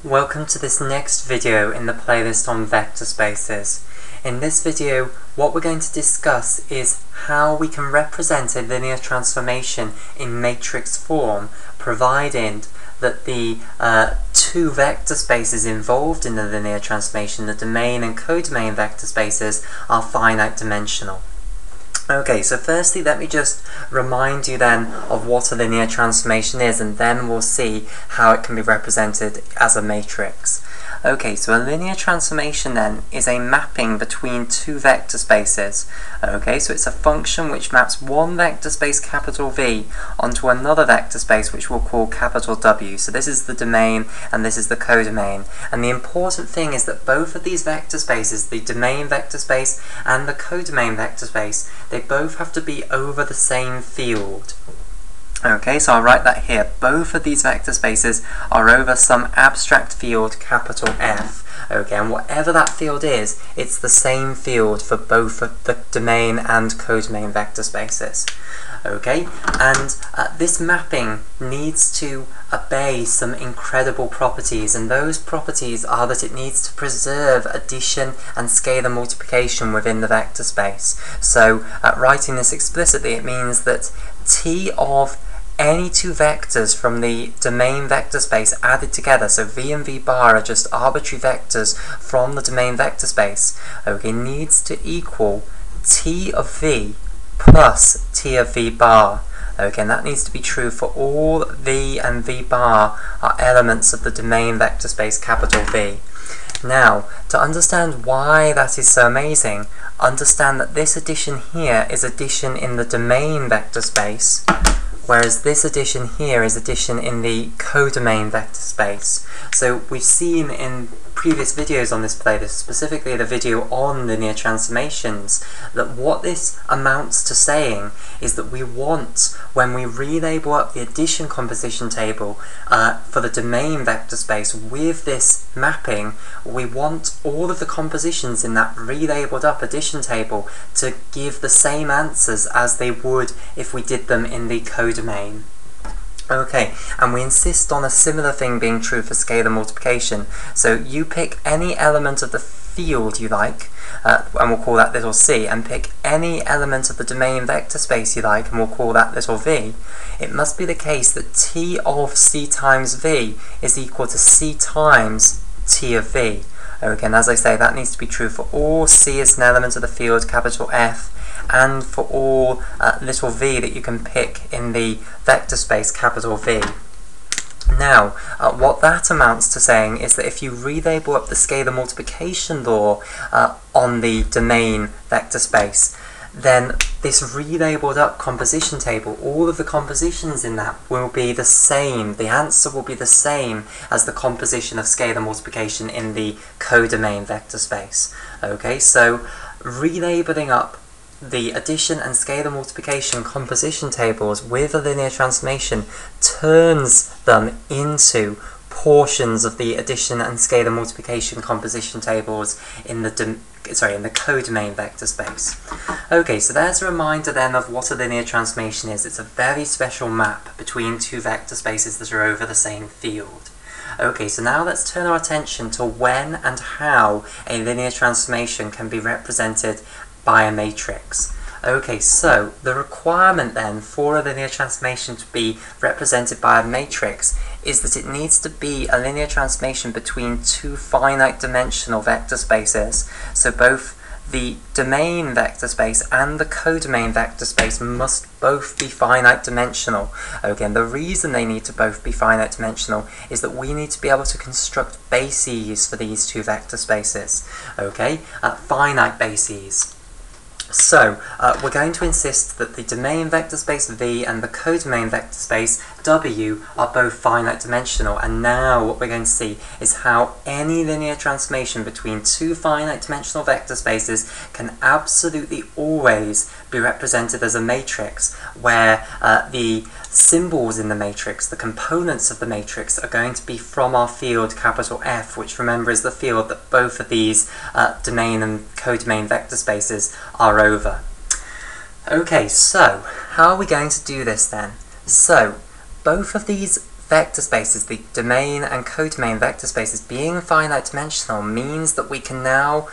Welcome to this next video in the playlist on vector spaces. In this video, what we're going to discuss is how we can represent a linear transformation in matrix form, provided that the two vector spaces involved in the linear transformation, the domain and codomain vector spaces, are finite dimensional. Okay, so firstly let me just remind you then of what a linear transformation is, and then we'll see how it can be represented as a matrix. Okay, so a linear transformation then is a mapping between two vector spaces. Okay, so it's a function which maps one vector space capital V onto another vector space which we'll call capital W. So this is the domain and this is the codomain. And the important thing is that both of these vector spaces, the domain vector space and the codomain vector space, they both have to be over the same field. Okay, so I'll write that here. Both of these vector spaces are over some abstract field, capital F. Okay, and whatever that field is, it's the same field for both of the domain and codomain vector spaces. Okay, and this mapping needs to obey some incredible properties, and those properties are that it needs to preserve addition and scalar multiplication within the vector space. So, writing this explicitly, it means that T of any two vectors from the domain vector space added together, so v and v bar are just arbitrary vectors from the domain vector space, okay, needs to equal T of v plus T of v bar. Okay, and that needs to be true for all v and v bar are elements of the domain vector space capital V. Now, to understand why that is so amazing, understand that this addition here is addition in the domain vector space, whereas this addition here is addition in the codomain vector space. So we've seen in previous videos on this playlist, specifically the video on linear transformations, that what this amounts to saying is that we want, when we relabel up the addition composition table for the domain vector space with this mapping, we want all of the compositions in that relabeled up addition table to give the same answers as they would if we did them in the codomain. Okay, and we insist on a similar thing being true for scalar multiplication. So you pick any element of the field you like, and we'll call that little c, and pick any element of the domain vector space you like, and we'll call that little v. It must be the case that T of c times v is equal to c times T of v. Okay, and as I say, that needs to be true for all c as an element of the field, capital F, and for all little v that you can pick in the vector space, capital V. Now, what that amounts to saying is that if you relabel up the scalar multiplication law on the domain vector space, then this relabeled up composition table, all of the compositions in that will be the same. The answer will be the same as the composition of scalar multiplication in the codomain vector space. Okay, so relabeling up the addition and scalar multiplication composition tables with a linear transformation turns them into portions of the addition and scalar multiplication composition tables in the codomain vector space. Okay, so there's a reminder then of what a linear transformation is. It's a very special map between two vector spaces that are over the same field. Okay, so now let's turn our attention to when and how a linear transformation can be represented by a matrix. Okay, so the requirement then for a linear transformation to be represented by a matrix is that it needs to be a linear transformation between two finite dimensional vector spaces. So both the domain vector space and the codomain vector space must both be finite dimensional. Okay, and the reason they need to both be finite dimensional is that we need to be able to construct bases for these two vector spaces. Okay, finite bases. So, we're going to insist that the domain vector space V and the codomain vector space W are both finite dimensional, and now what we're going to see is how any linear transformation between two finite dimensional vector spaces can absolutely always be represented as a matrix, where the symbols in the matrix, the components of the matrix, are going to be from our field capital F, which remember is the field that both of these domain and codomain vector spaces are over. Okay, so how are we going to do this then? So both of these vector spaces, the domain and codomain vector spaces, being finite dimensional means that we can now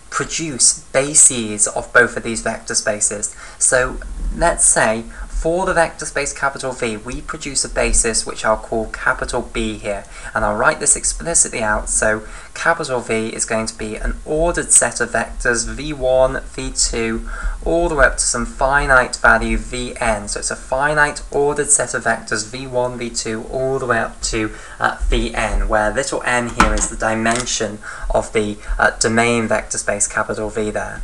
produce bases of both of these vector spaces. So let's say for the vector space capital V, we produce a basis which I'll call capital B here, and I'll write this explicitly out. So capital V is going to be an ordered set of vectors V1, V2, all the way up to some finite value Vn. So it's a finite ordered set of vectors V1, V2, all the way up to Vn, where little n here is the dimension of the domain vector space capital V there.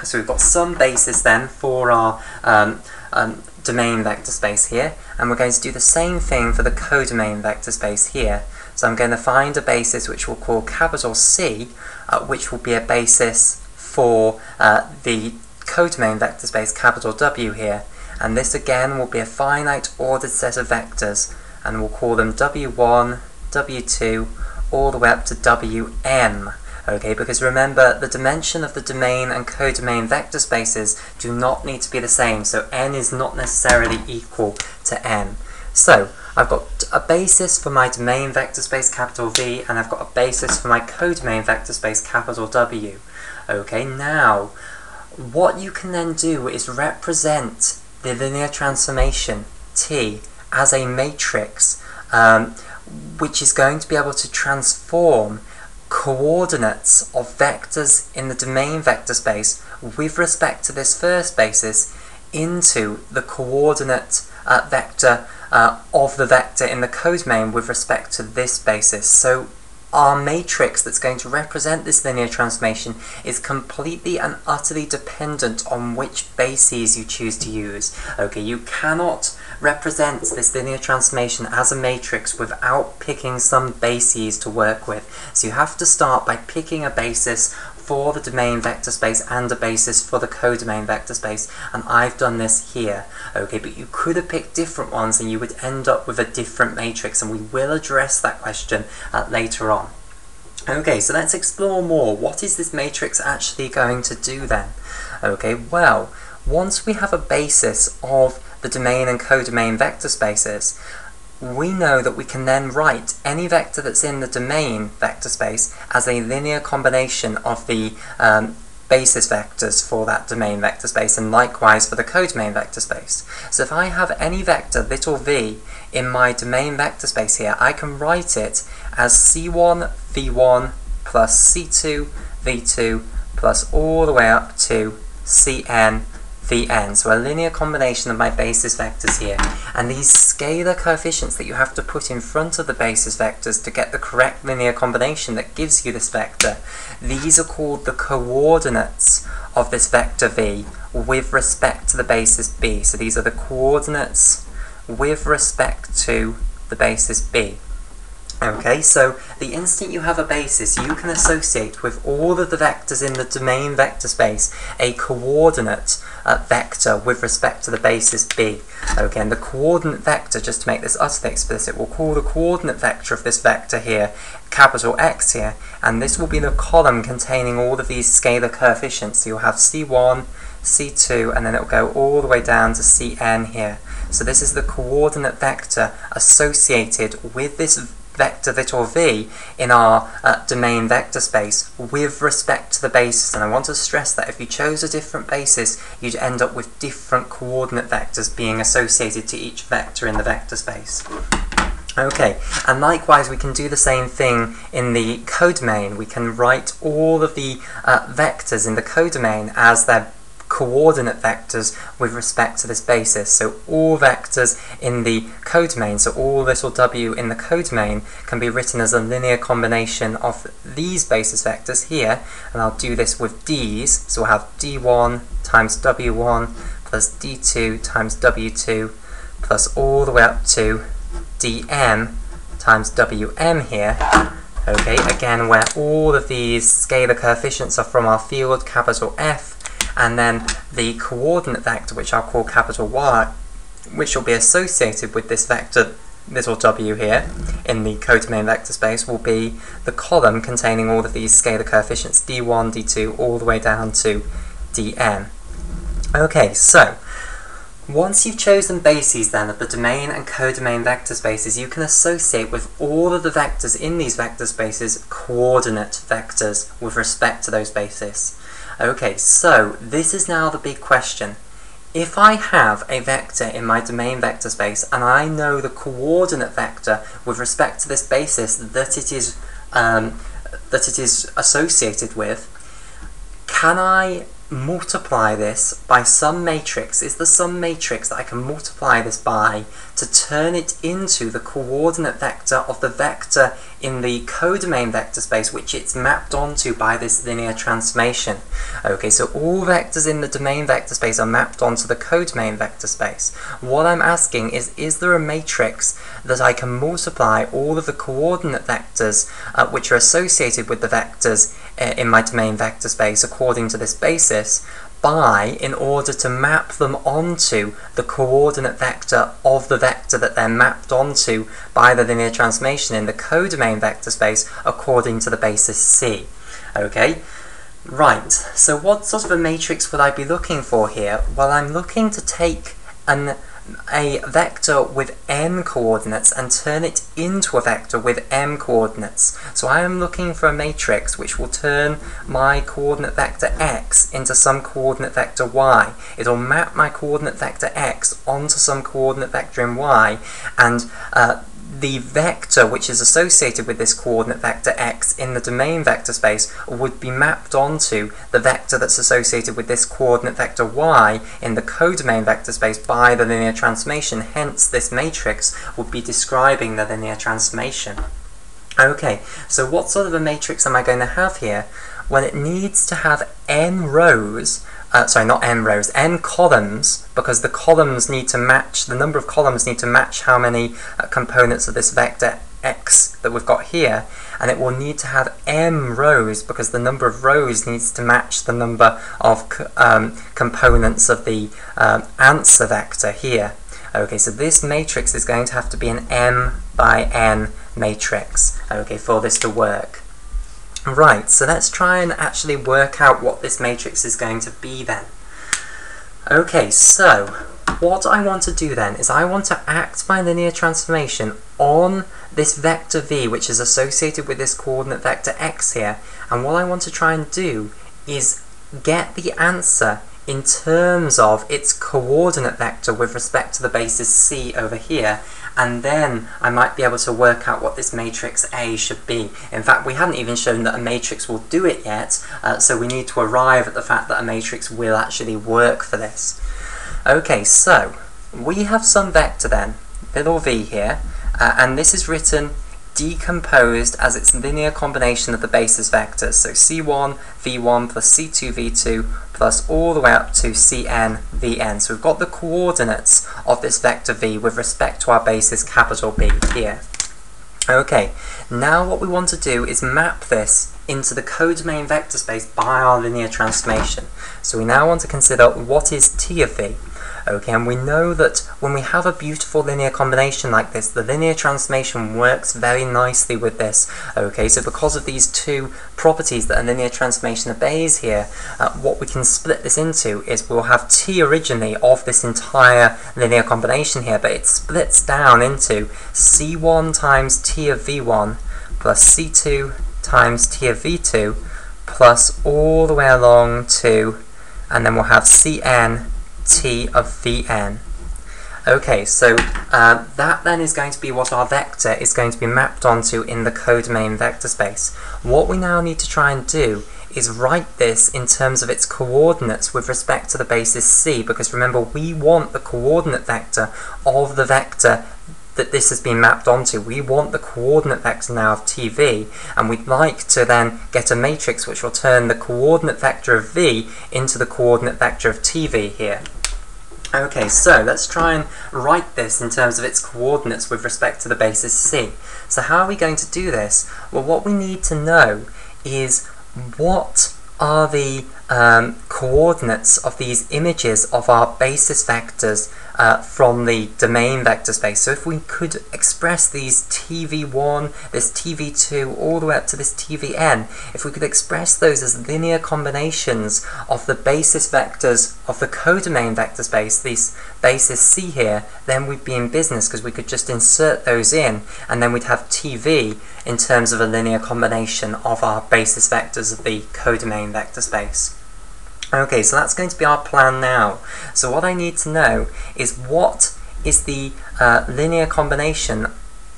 So we've got some basis then for our domain vector space here, and we're going to do the same thing for the codomain vector space here. So I'm going to find a basis which we'll call capital C, which will be a basis for the codomain vector space capital W here, and this again will be a finite ordered set of vectors, and we'll call them W1, W2, all the way up to Wm. Okay, because remember, the dimension of the domain and codomain vector spaces do not need to be the same, so n is not necessarily equal to n. So I've got a basis for my domain vector space capital V, and I've got a basis for my codomain vector space capital W. Okay, now what you can then do is represent the linear transformation T as a matrix, which is going to be able to transform coordinates of vectors in the domain vector space with respect to this first basis into the coordinate vector of the vector in the codomain with respect to this basis. So our matrix that's going to represent this linear transformation is completely and utterly dependent on which bases you choose to use. Okay, you cannot represent this linear transformation as a matrix without picking some bases to work with. So you have to start by picking a basis for the domain vector space and a basis for the codomain vector space, and I've done this here. Okay, but you could have picked different ones and you would end up with a different matrix, and we will address that question later on. Okay, so let's explore more. What is this matrix actually going to do then? Okay, well, once we have a basis of the domain and codomain vector spaces, we know that we can then write any vector that's in the domain vector space as a linear combination of the basis vectors for that domain vector space, and likewise for the codomain vector space. So if I have any vector, little v, in my domain vector space here, I can write it as C1 V1 plus C2 V2 plus all the way up to Cn Vn, so a linear combination of my basis vectors here. And these scalar coefficients that you have to put in front of the basis vectors to get the correct linear combination that gives you this vector, these are called the coordinates of this vector v with respect to the basis b. So these are the coordinates with respect to the basis b. Okay, so the instant you have a basis, you can associate with all of the vectors in the domain vector space a coordinate vector with respect to the basis b. Okay, and the coordinate vector, just to make this utterly explicit, we'll call the coordinate vector of this vector here capital X here, and this will be the column containing all of these scalar coefficients. So you'll have C1, C2, and then it will go all the way down to Cn here. So this is the coordinate vector associated with this vector little v in our domain vector space with respect to the basis. And I want to stress that if you chose a different basis, you'd end up with different coordinate vectors being associated to each vector in the vector space. Okay, and likewise we can do the same thing in the codomain. We can write all of the vectors in the codomain as their coordinate vectors with respect to this basis. So all vectors in the codomain, so all little w in the codomain, can be written as a linear combination of these basis vectors here, and I'll do this with d's. So we'll have d1 times w1 plus d2 times w2 plus all the way up to dm times wm here. Okay, again where all of these scalar coefficients are from our field capital F, and then the coordinate vector, which I'll call capital Y, which will be associated with this vector little w here in the codomain vector space, will be the column containing all of these scalar coefficients, d1, d2, all the way down to dn. Okay, so Once you've chosen bases then of the domain and codomain vector spaces, you can associate with all of the vectors in these vector spaces coordinate vectors with respect to those bases. Okay, so this is now the big question. If I have a vector in my domain vector space and I know the coordinate vector with respect to this basis that it is associated with, can I multiply this by some matrix? Is there some matrix that I can multiply this by to turn it into the coordinate vector of the vector in the codomain vector space which it's mapped onto by this linear transformation? Okay, so all vectors in the domain vector space are mapped onto the codomain vector space. What I'm asking is there a matrix that I can multiply all of the coordinate vectors which are associated with the vectors in my domain vector space according to this basis by, in order to map them onto the coordinate vector of the vector that they're mapped onto by the linear transformation in the codomain vector space according to the basis C. Okay, right, so what sort of a matrix would I be looking for here? Well, I'm looking to take a vector with n coordinates and turn it into a vector with m coordinates. So I am looking for a matrix which will turn my coordinate vector x into some coordinate vector y. It'll map my coordinate vector x onto some coordinate vector in y, and the vector which is associated with this coordinate vector x in the domain vector space would be mapped onto the vector that's associated with this coordinate vector y in the codomain vector space by the linear transformation. Hence, this matrix would be describing the linear transformation. Okay, so what sort of a matrix am I going to have here? Well, it needs to have n rows, n columns, because the columns need to match, the number of columns need to match how many components of this vector x that we've got here, and it will need to have m rows because the number of rows needs to match the number of components of the answer vector here. Okay, so this matrix is going to have to be an m by n matrix, okay, for this to work. Right, so let's try and actually work out what this matrix is going to be then. Okay, so what I want to do then is I want to act my linear transformation on this vector v which is associated with this coordinate vector x here, and what I want to try and do is get the answer in terms of its coordinate vector with respect to the basis c over here, and then I might be able to work out what this matrix A should be. In fact, we haven't even shown that a matrix will do it yet, so we need to arrive at the fact that a matrix will actually work for this. Okay, so we have some vector then, little v here, and this is written decomposed as its linear combination of the basis vectors, so c1 v1 plus c2 v2 plus all the way up to cn vn. So we've got the coordinates of this vector v with respect to our basis capital B here. Okay, now what we want to do is map this into the codomain vector space by our linear transformation. So we now want to consider what is t of v. Okay, and we know that when we have a beautiful linear combination like this, the linear transformation works very nicely with this. Okay, so because of these two properties that a linear transformation obeys here, what we can split this into is we'll have t originally of this entire linear combination here, but it splits down into c1 times t of v1 plus c2 times t of v2 plus all the way along to, and then we'll have cn t of vn. Okay, so that then is going to be what our vector is going to be mapped onto in the codomain vector space. What we now need to try and do is write this in terms of its coordinates with respect to the basis c, because remember, we want the coordinate vector of the vector that this has been mapped onto. We want the coordinate vector now of tv, and we'd like to then get a matrix which will turn the coordinate vector of v into the coordinate vector of tv here. Okay, so let's try and write this in terms of its coordinates with respect to the basis c. So how are we going to do this? Well, what we need to know is what are the coordinates of these images of our basis vectors from the domain vector space. So if we could express these TV1, this TV2, all the way up to this TVn, if we could express those as linear combinations of the basis vectors of the codomain vector space, this basis C here, then we'd be in business, because we could just insert those in, and then we'd have TV in terms of a linear combination of our basis vectors of the codomain vector space. Okay, so that's going to be our plan now. So what I need to know is what is the linear combination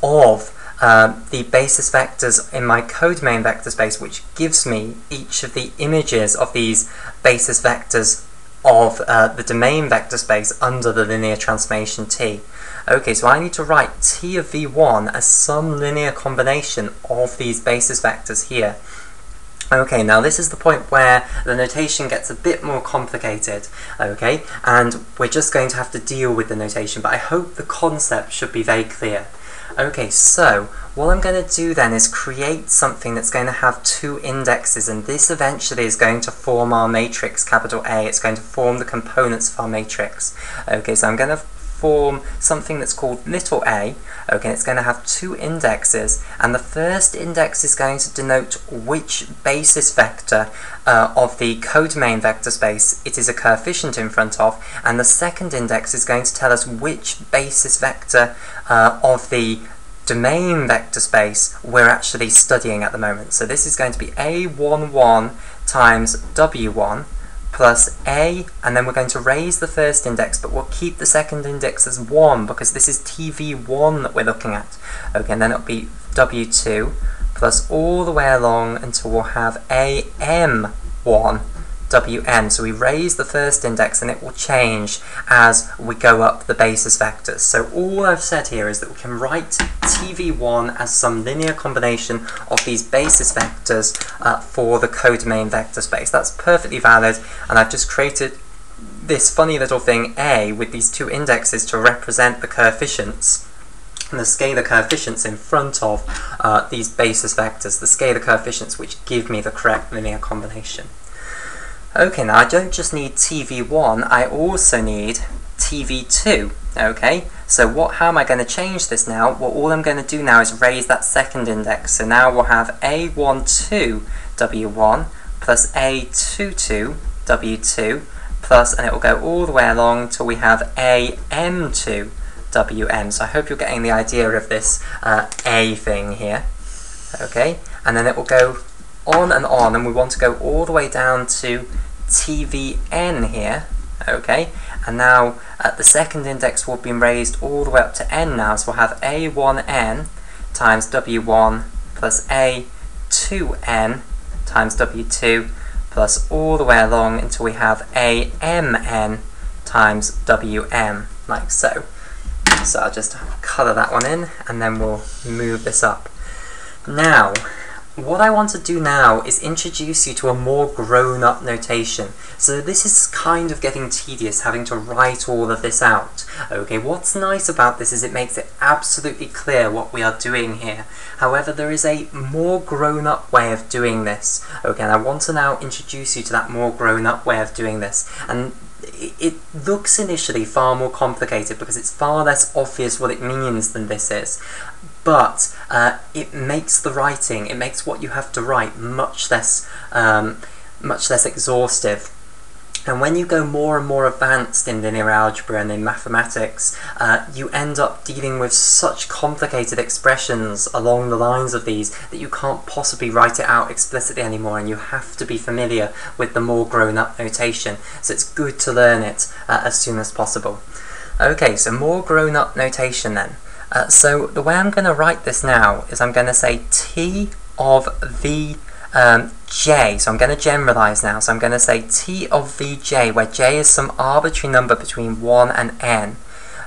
of the basis vectors in my codomain vector space, which gives me each of the images of these basis vectors of the domain vector space under the linear transformation T. Okay, so I need to write T of V1 as some linear combination of these basis vectors here. Okay, now this is the point where the notation gets a bit more complicated, okay, and we're just going to have to deal with the notation, but I hope the concept should be very clear. Okay, so what I'm going to do then is create something that's going to have two indexes, and this eventually is going to form our matrix, capital A. It's going to form the components of our matrix. Okay, so I'm going to form something that's called little a. Okay, it's going to have two indexes, and the first index is going to denote which basis vector of the codomain vector space it is a coefficient in front of, and the second index is going to tell us which basis vector of the domain vector space we're actually studying at the moment. So this is going to be A11 times W1 plus A, and then we're going to raise the first index, but we'll keep the second index as 1 because this is TV1 that we're looking at. Okay, and then it'll be W2 plus all the way along until we'll have AM1 Wn. So we raise the first index and it will change as we go up the basis vectors. So all I've said here is that we can write TV1 as some linear combination of these basis vectors for the codomain vector space. That's perfectly valid, and I've just created this funny little thing A with these two indexes to represent the coefficients, and the scalar coefficients in front of these basis vectors, the scalar coefficients which give me the correct linear combination. Okay, now I don't just need TV1, I also need TV2. Okay, so how am I going to change this now? Well, all I'm going to do now is raise that second index. So now we'll have A12 W1 plus A22 W2 plus, and it will go all the way along till we have AM2 WM. So I hope you're getting the idea of this A thing here. Okay, and then it will go on, and we want to go all the way down to TVN here. Okay, and now the second index will be raised all the way up to n now, so we'll have A1n times W1 plus A2n times W2 plus all the way along until we have AMN times WM, like so. So I'll just colour that one in, and then we'll move this up. Now, what I want to do now is introduce you to a more grown-up notation. So this is kind of getting tedious, having to write all of this out. Okay, what's nice about this is it makes it absolutely clear what we are doing here. However, there is a more grown-up way of doing this. Okay, and I want to now introduce you to that more grown-up way of doing this. And it looks initially far more complicated because it's far less obvious what it means than this is. But it makes the writing, it makes what you have to write much less exhaustive. And when you go more and more advanced in linear algebra and in mathematics, you end up dealing with such complicated expressions along the lines of these that you can't possibly write it out explicitly anymore, and you have to be familiar with the more grown-up notation. So it's good to learn it as soon as possible. Okay, so more grown-up notation then. So the way I'm going to write this now is I'm going to say T of Vj, so I'm going to generalize now, so I'm going to say T of Vj, where j is some arbitrary number between 1 and n.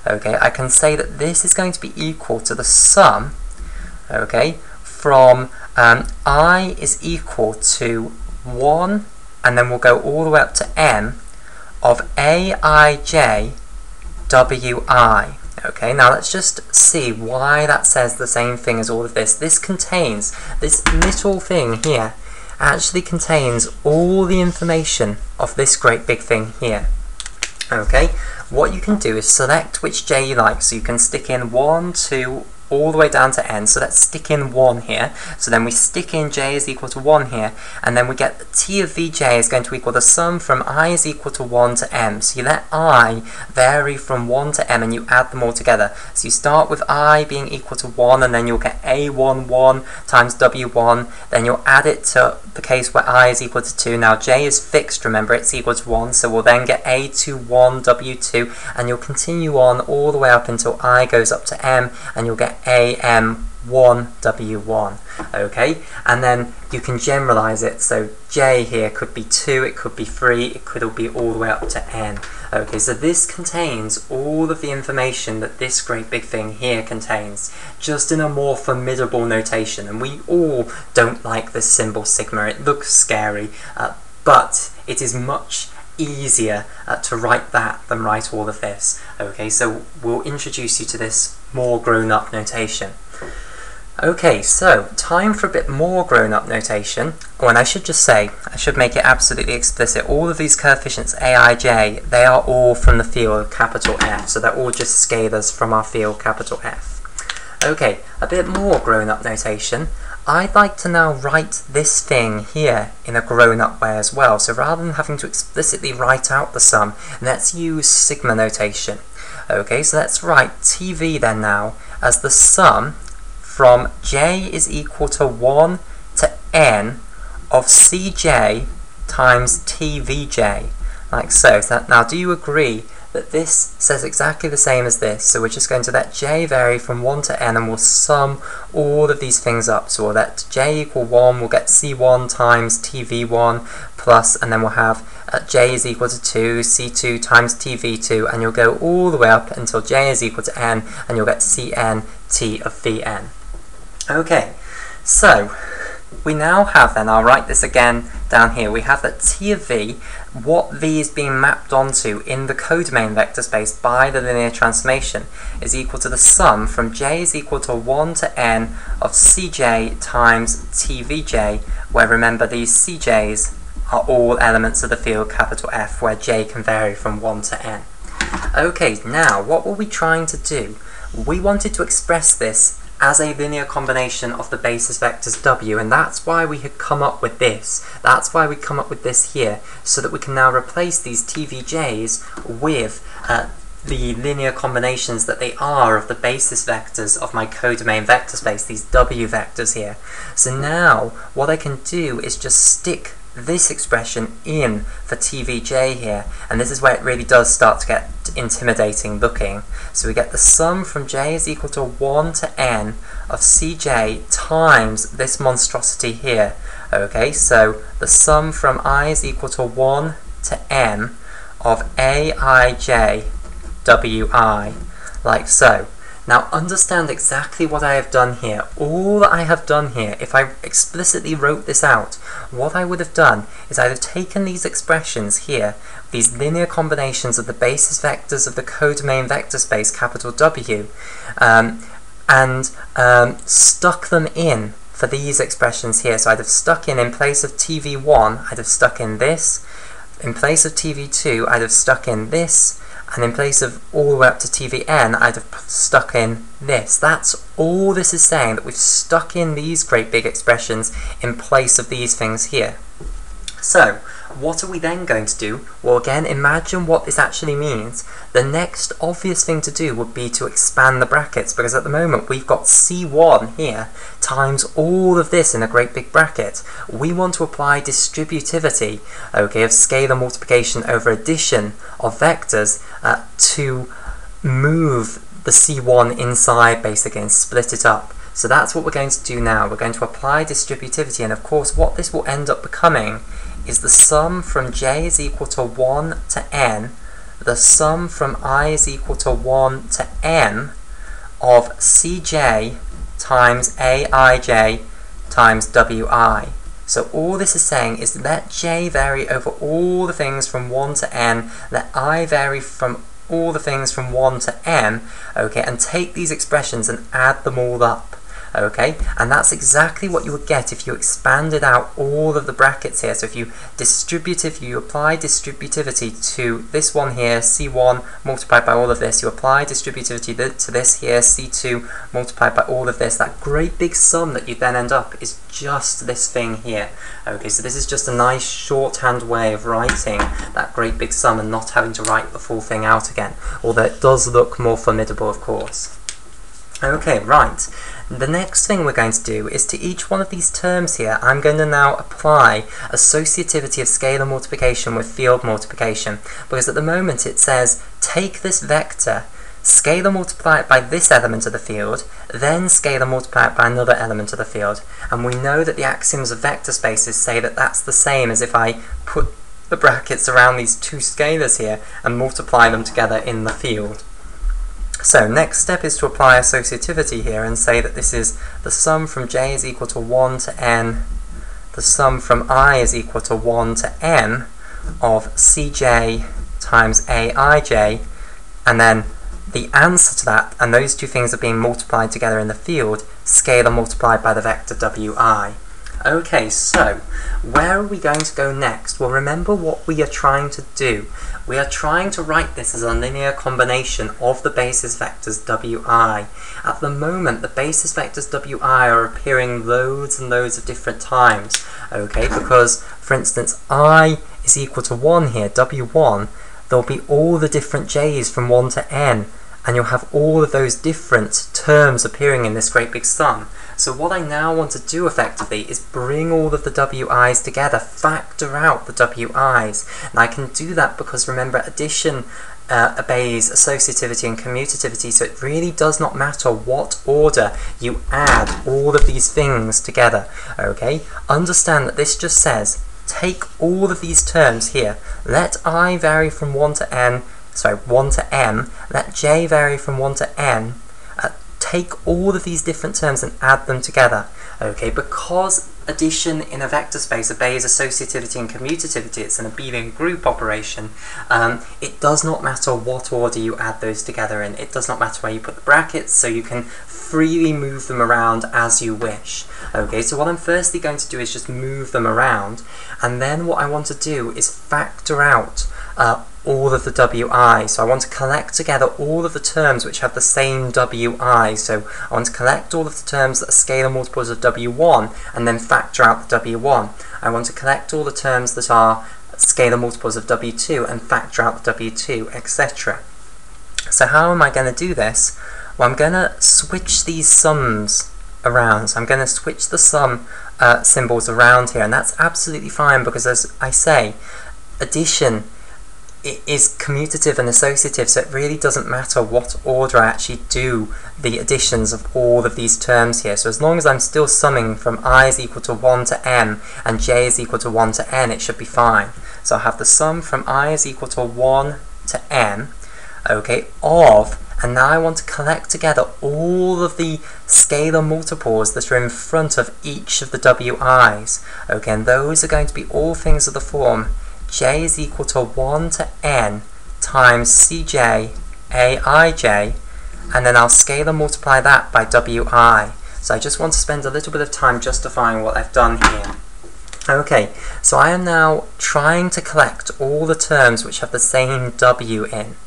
Okay, I can say that this is going to be equal to the sum, okay, from I is equal to 1, and then we'll go all the way up to n, of Aij Wi. Okay, now let's just see why that says the same thing as all of this. This contains this little thing here, actually contains all the information of this great big thing here. Okay, what you can do is select which j you like, so you can stick in 1, 2, all the way down to n. So let's stick in 1 here. So then we stick in j is equal to 1 here, and then we get that t of vj is going to equal the sum from I is equal to 1 to m. So you let I vary from 1 to m and you add them all together. So you start with I being equal to 1, and then you'll get a11 times w1, then you'll add it to the case where I is equal to 2. Now j is fixed, remember, it's equal to 1, so we'll then get a21 w2, and you'll continue on all the way up until I goes up to m, and you'll get am1w1. Okay, and then you can generalize it, so j here could be 2, it could be 3, it could be all the way up to n. Okay, so this contains all of the information that this great big thing here contains, just in a more formidable notation. And we all don't like this symbol sigma, it looks scary, but it is much easier to write that than write all of this. Okay, so we'll introduce you to this more grown-up notation. Okay, so time for a bit more grown-up notation. Oh, and I should just say, I should make it absolutely explicit, all of these coefficients aij, they are all from the field capital F, so they're all just scalars from our field capital F. Okay, a bit more grown-up notation. I'd like to now write this thing here in a grown-up way as well. So rather than having to explicitly write out the sum, let's use sigma notation. Okay, so let's write TV then now as the sum from j is equal to 1 to n of cj times tvj, like so. Now do you agree that this says exactly the same as this? So we're just going to let j vary from 1 to n, and we'll sum all of these things up. So we'll let j equal 1, we'll get c1 times tv1 plus, and then we'll have j is equal to 2, c2 times tv2, and you'll go all the way up until j is equal to n, and you'll get cn t of vn. Okay, so we now have then, I'll write this again down here, we have that t of v, what v is being mapped onto in the codomain vector space by the linear transformation, is equal to the sum from j is equal to 1 to n of cj times tvj, where remember these cj's are all elements of the field capital F, where j can vary from 1 to n. Okay, now what were we trying to do? We wanted to express this as a linear combination of the basis vectors w, and that's why we had come up with this. That's why we come up with this here, so that we can now replace these tvj's with the linear combinations that they are of the basis vectors of my codomain vector space, these w vectors here. So now what I can do is just stick this expression in for tvj here, and this is where it really does start to get intimidating looking. So we get the sum from j is equal to 1 to n of cj times this monstrosity here. Okay, so the sum from I is equal to 1 to n of aij wi, like so. Now understand exactly what I have done here. All that I have done here, if I explicitly wrote this out, what I would have done is I'd have taken these expressions here, these linear combinations of the basis vectors of the codomain vector space, capital W, and stuck them in for these expressions here. So I'd have stuck in place of TV1, I'd have stuck in this, in place of TV2, I'd have stuck in this, and in place of all the way up to tvn, I'd have stuck in this. That's all this is saying, that we've stuck in these great big expressions in place of these things here. So, what are we then going to do? Well, again, imagine what this actually means. The next obvious thing to do would be to expand the brackets, because at the moment we've got C1 here times all of this in a great big bracket. We want to apply distributivity, okay, of scalar multiplication over addition of vectors to move the C1 inside basically and split it up. So that's what we're going to do now. We're going to apply distributivity, and of course what this will end up becoming is the sum from j is equal to 1 to n, the sum from I is equal to 1 to m of cj times aij times wi. So all this is saying is let j vary over all the things from 1 to n, let I vary from all the things from 1 to m, okay, and take these expressions and add them all up. Okay, and that's exactly what you would get if you expanded out all of the brackets here. So if you apply distributivity to this one here, C1 multiplied by all of this, you apply distributivity to this here, C2 multiplied by all of this, that great big sum that you then end up is just this thing here. Okay, so this is just a nice shorthand way of writing that great big sum and not having to write the full thing out again, although it does look more formidable, of course. Okay, right. The next thing we're going to do is to each one of these terms here, I'm going to now apply associativity of scalar multiplication with field multiplication, because at the moment it says take this vector, scalar multiply it by this element of the field, then scalar multiply it by another element of the field. And we know that the axioms of vector spaces say that that's the same as if I put the brackets around these two scalars here and multiply them together in the field. So next step is to apply associativity here and say that this is the sum from j is equal to 1 to n, the sum from I is equal to 1 to m of cj times aij, and then the answer to that, and those two things are being multiplied together in the field, scalar multiplied by the vector wi. Okay, so where are we going to go next? Well, remember what we are trying to do. We are trying to write this as a linear combination of the basis vectors wi. At the moment, the basis vectors wi are appearing loads and loads of different times, okay, because, for instance, I is equal to 1 here, w1, there'll be all the different j's from 1 to n, and you'll have all of those different terms appearing in this great big sum. So what I now want to do effectively is bring all of the wi's together, factor out the wi's. And I can do that because, remember, addition obeys associativity and commutativity, so it really does not matter what order you add all of these things together. Okay? Understand that this just says, take all of these terms here, let I vary from 1 to n, 1 to m, let j vary from 1 to n, take all of these different terms and add them together. Okay, because addition in a vector space obeys associativity and commutativity, it's an abelian group operation, it does not matter what order you add those together in. It does not matter where you put the brackets, so you can freely move them around as you wish. Okay, so what I'm firstly going to do is just move them around, and then what I want to do is factor out all of the wi. So I want to collect together all of the terms which have the same wi. So I want to collect all of the terms that are scalar multiples of w1 and then factor out the w1. I want to collect all the terms that are scalar multiples of w2 and factor out the w2, etc. So how am I going to do this? Well, I'm going to switch these sums around. So I'm going to switch the sum symbols around here, and that's absolutely fine because, as I say, addition is commutative and associative, so it really doesn't matter what order I actually do the additions of all of these terms here. So as long as I'm still summing from I is equal to 1 to m and j is equal to 1 to n, it should be fine. So I have the sum from I is equal to 1 to m, okay, of, and now I want to collect together all of the scalar multiples that are in front of each of the wi's. Okay, and those are going to be all things of the form j is equal to 1 to n times cj aij, and then I'll scalar multiply that by wi. So I just want to spend a little bit of time justifying what I've done here. Okay, so I am now trying to collect all the terms which have the same w in.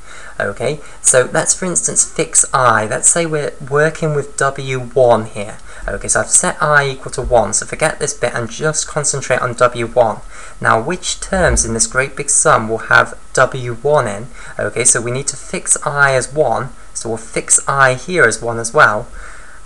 Okay, so let's for instance fix I. Let's say we're working with w1 here. Okay, so I've set I equal to 1, so forget this bit and just concentrate on w1. Now, which terms in this great big sum will have w1 in? Okay, so we need to fix I as 1, so we'll fix I here as 1 as well.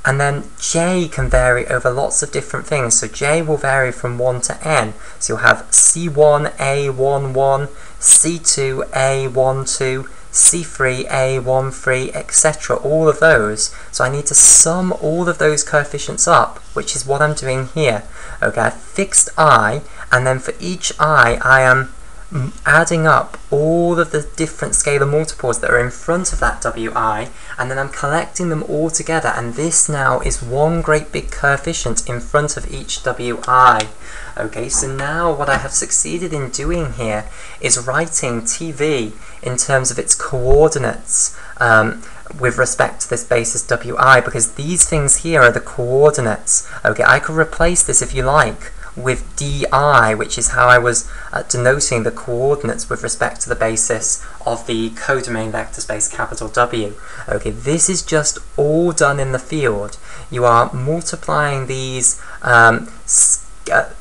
And then j can vary over lots of different things, so j will vary from 1 to n. So you'll have c1, a11, c2, a12, c3, a13, etc. All of those. So I need to sum all of those coefficients up, which is what I'm doing here. Okay, I fixed I, and then for each I am adding up all of the different scalar multiples that are in front of that wi, and then I'm collecting them all together, and this now is one great big coefficient in front of each wi. Okay, so now what I have succeeded in doing here is writing TV in terms of its coordinates with respect to this basis wi, because these things here are the coordinates. Okay, I could replace this, if you like, with di, which is how I was denoting the coordinates with respect to the basis of the codomain vector space capital W. Okay, this is just all done in the field. You are multiplying these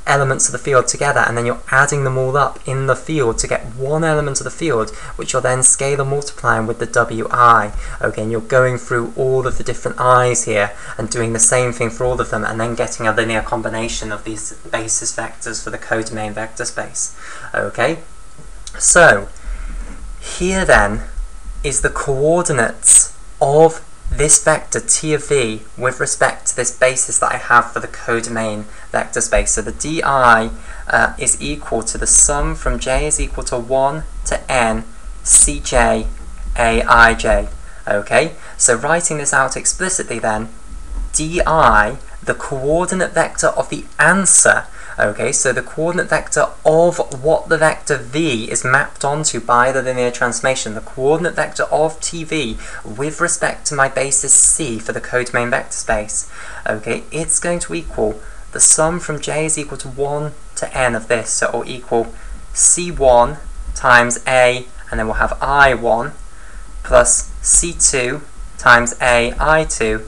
elements of the field together, and then you're adding them all up in the field to get one element of the field, which you're then scalar multiplying with the wi. Okay, and you're going through all of the different i's here and doing the same thing for all of them, and then getting a linear combination of these basis vectors for the codomain vector space. Okay, so here then is the coordinates of this vector t of v with respect to this basis that I have for the codomain vector space. So the di is equal to the sum from j is equal to 1 to n cj aij. Okay, so writing this out explicitly then, di, the coordinate vector of the answer, okay, so the coordinate vector of what the vector v is mapped onto by the linear transformation, the coordinate vector of tv with respect to my basis c for the codomain vector space, okay, it's going to equal the sum from j is equal to 1 to n of this, so it will equal c1 times a, and then we'll have I1, plus c2 times a I2,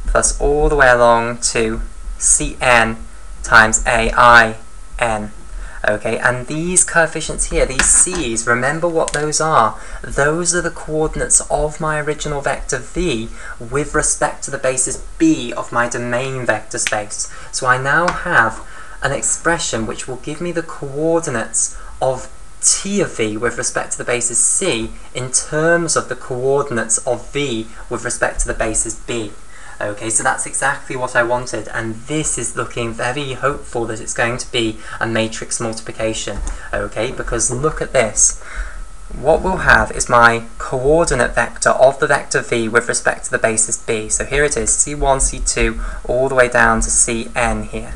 plus all the way along to cn times ain. Okay, and these coefficients here, these c's, remember what those are. Those are the coordinates of my original vector v with respect to the basis b of my domain vector space. So I now have an expression which will give me the coordinates of t of v with respect to the basis c in terms of the coordinates of v with respect to the basis b. Okay, so that's exactly what I wanted, and this is looking very hopeful that it's going to be a matrix multiplication. Okay, because look at this. What we'll have is my coordinate vector of the vector v with respect to the basis b. So here it is, c1, c2, all the way down to cn here.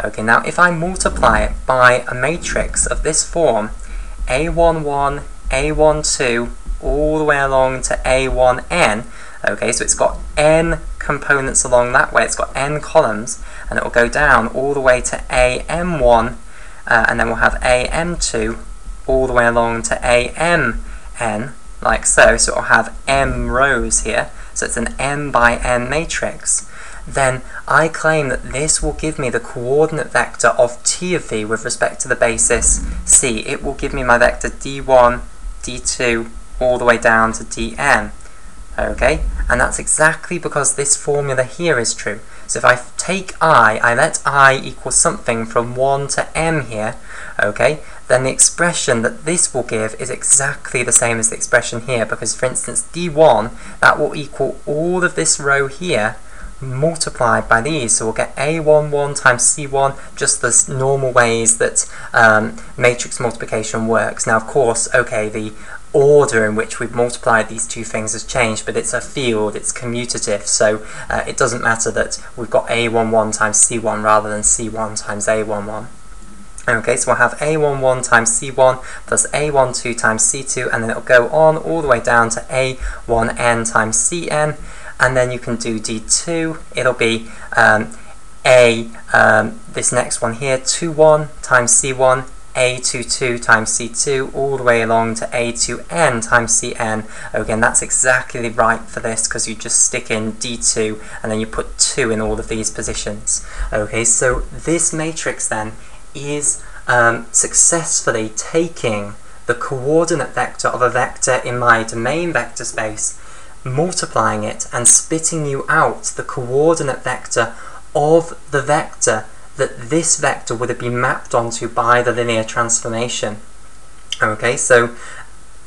Okay, now if I multiply it by a matrix of this form, a11, a12, all the way along to a1n, okay, so it's got n components along that way, it's got n columns, and it will go down all the way to am1, and then we'll have am2, all the way along to amn, like so, so it will have m rows here, so it's an m by n matrix. Then I claim that this will give me the coordinate vector of t of v with respect to the basis c. It will give me my vector d1, d2, all the way down to dn. Okay, and that's exactly because this formula here is true. So if I take I let I equal something from 1 to m here, okay, then the expression that this will give is exactly the same as the expression here, because for instance d1, that will equal all of this row here multiplied by these, so we'll get a11 times c1, just the normal ways that matrix multiplication works. Now of course, okay, the order in which we've multiplied these two things has changed, but it's a field, it's commutative, so it doesn't matter that we've got a11 times c1 rather than c1 times a11. Okay, so we'll have a11 times c1 plus a12 times c2, and then it'll go on all the way down to a1n times cn, and then you can do d2, it'll be this next one here, 21 times c1, a22 times c2, all the way along to a2n times cn. Again, that's exactly right for this, because you just stick in d2 and then you put 2 in all of these positions. Okay, so this matrix then is successfully taking the coordinate vector of a vector in my domain vector space, multiplying it and spitting you out the coordinate vector of the vector that this vector would have been mapped onto by the linear transformation. Okay, so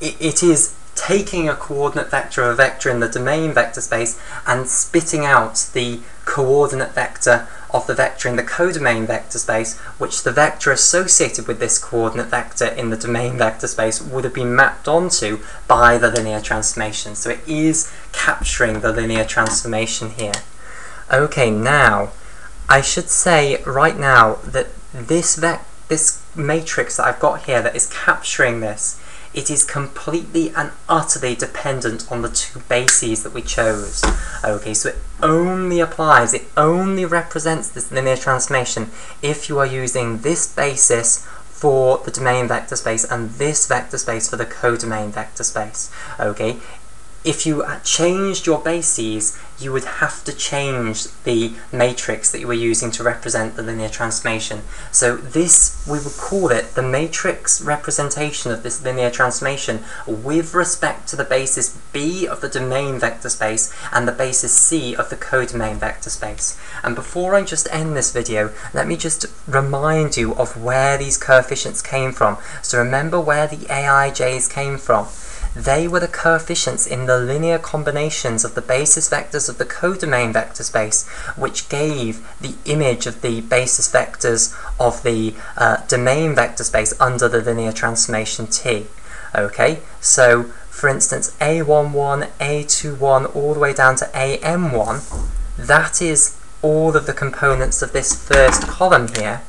it is taking a coordinate vector of a vector in the domain vector space and spitting out the coordinate vector of the vector in the codomain vector space, which the vector associated with this coordinate vector in the domain vector space would have been mapped onto by the linear transformation. So it is capturing the linear transformation here. Okay, now I should say right now that this matrix that I've got here that is capturing this it is completely and utterly dependent on the two bases that we chose. Okay, so it only applies, it only represents this linear transformation if you are using this basis for the domain vector space and this vector space for the codomain vector space. Okay, if you changed your bases, you would have to change the matrix that you were using to represent the linear transformation. So this, we would call it the matrix representation of this linear transformation with respect to the basis B of the domain vector space and the basis C of the codomain vector space. And before I just end this video, let me just remind you of where these coefficients came from. So remember where the aij's came from. They were the coefficients in the linear combinations of the basis vectors of the codomain vector space, which gave the image of the basis vectors of the domain vector space under the linear transformation T. Okay, so for instance, A11, A21, all the way down to AM1, that is all of the components of this first column here.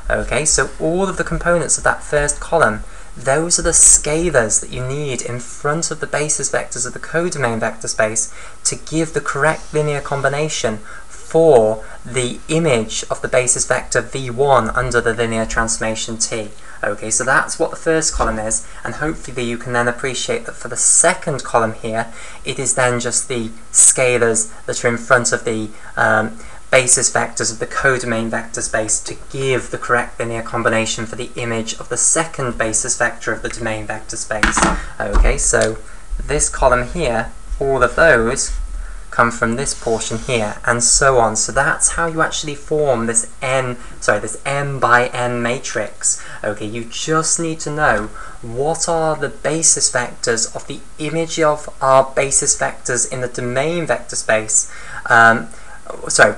Okay, so all of the components of that first column, those are the scalars that you need in front of the basis vectors of the codomain vector space to give the correct linear combination for the image of the basis vector v1 under the linear transformation T. Okay, so that's what the first column is, and hopefully you can then appreciate that for the second column here, it is then just the scalars that are in front of the basis vectors of the codomain vector space to give the correct linear combination for the image of the second basis vector of the domain vector space. Okay, so this column here, all of those come from this portion here, and so on. So that's how you actually form this m by n matrix. Okay, you just need to know what are the basis vectors of the image of our basis vectors in the domain vector space.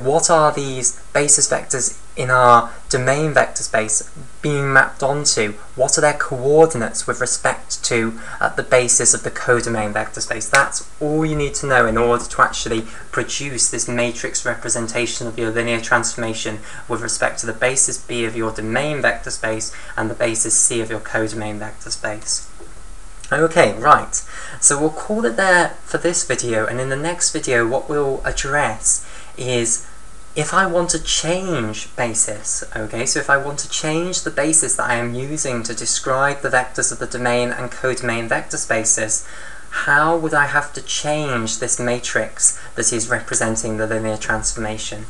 What are these basis vectors in our domain vector space being mapped onto? What are their coordinates with respect to the basis of the codomain vector space? That's all you need to know in order to actually produce this matrix representation of your linear transformation with respect to the basis B of your domain vector space and the basis C of your codomain vector space. Okay, right, so we'll call it there for this video, and in the next video what we'll address is if I want to change basis. Okay, so if I want to change the basis that I am using to describe the vectors of the domain and codomain vector spaces, how would I have to change this matrix that is representing the linear transformation?